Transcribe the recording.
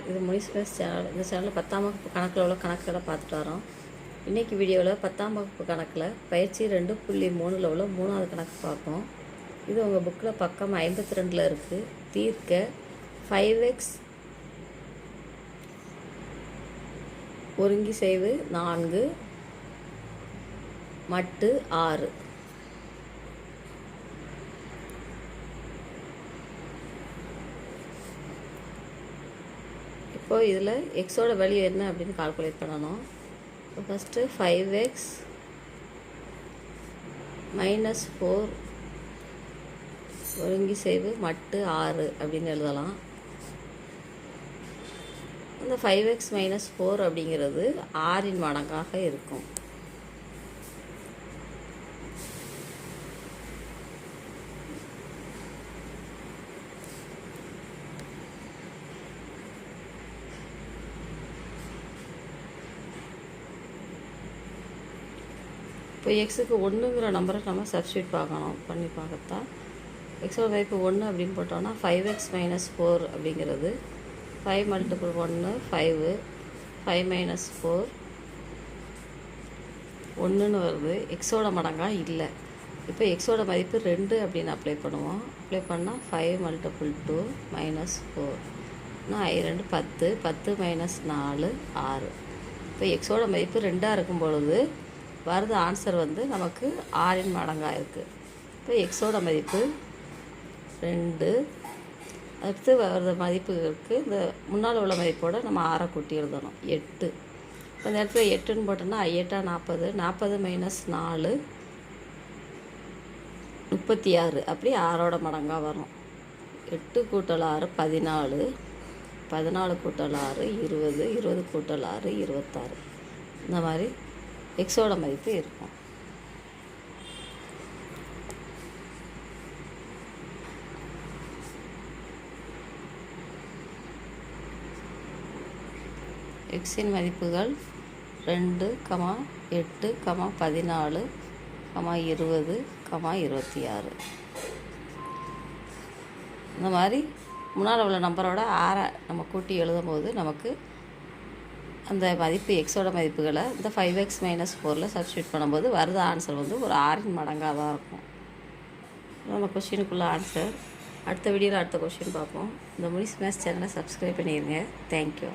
இது Munis maths channel. இந்த சேனலில் 10ஆம் வகுப்பு கணக்கில் உள்ள கணக்குகளை பார்த்துட்டு வரோம். இன்றைக்கி வீடியோவில் 10ஆம் வகுப்பு கணக்கில் பயிற்சி 2.3 உள்ள 3வது கணக்கு பார்ப்போம். இது உங்கள் புக்கில் பக்கம் 52 இருக்குது. தீர்க்க 5x ஒருங்கிசைவு 4 மட்டு 6. இப்போ இதில் எக்ஸோட வேல்யூ என்ன அப்படின்னு கால்குலேட் பண்ணணும். இப்போ ஃபஸ்ட்டு 5x - 4 ஒருங்கிசைவு மட்டு 6 அப்படின்னு எழுதலாம். அந்த 5x - 4 அப்படிங்கிறது 6இன் மடங்காக இருக்கும். இப்போ எக்ஸுக்கு 1ங்கிற நம்பரை நம்ம சப்ஸ்டியூட் பண்ணி பார்க்கத்தான். எக்ஸோட மதிப்பு 1 அப்படின்னு போட்டோன்னா 5x - 4 அப்படிங்கிறது 5 × 1 5, 5 - 4 1ன்னு வருது. எக்ஸோட மடங்காக இல்லை. இப்போ எக்ஸோட மதிப்பு 2 அப்படின்னு அப்ளை பண்ணுவோம். அப்ளை பண்ணால் 5 × 2 -4 2 10, 10 - 4 6. இப்போ எக்ஸோட மதிப்பு 2ஆக இருக்கும் பொழுது வருது ஆன்சர் வந்து நமக்கு 6இன் மடங்காக இருக்குது. இப்போ எக்ஸோட மதிப்பு 2. அடுத்து வர்ற மதிப்புகளுக்கு இந்த முன்னால் உள்ள மதிப்போடு நம்ம 6 கூட்டி எழுதணும். 8. இப்போ இந்த இடத்துல 8ன்னு போட்டோம்னா 8 40, 40 - 4 36. அப்படி 6ஓட மடங்காக வரும். 8 × 6 14, 14 × 6 20, 20 × 6 26. இந்த மாதிரி எக்ஸோட மதிப்பு இருக்கும். எக்ஸின் மதிப்புகள் 2, 8, 14, 20, 26. இந்த மாதிரி முன்னால் உள்ள நம்பரோட 6 நம்ம கூட்டி எழுதும்போது நமக்கு அந்த மதிப்பு எக்ஸோட மதிப்புகளை இந்த 5x - 4 சப்ஸ்டியூட் பண்ணும்போது வருது ஆன்சர் வந்து ஒரு 6இன் மடங்காக தான் இருக்கும். நம்ம கொஷினுக்குள்ள ஆன்சர். அடுத்த வீடியோவில் அடுத்த கொஷின் பார்ப்போம். இந்த முனிஸ் மேத்ஸ் சேனலை சப்ஸ்கிரைப் பண்ணிடுங்க. தேங்க்யூ.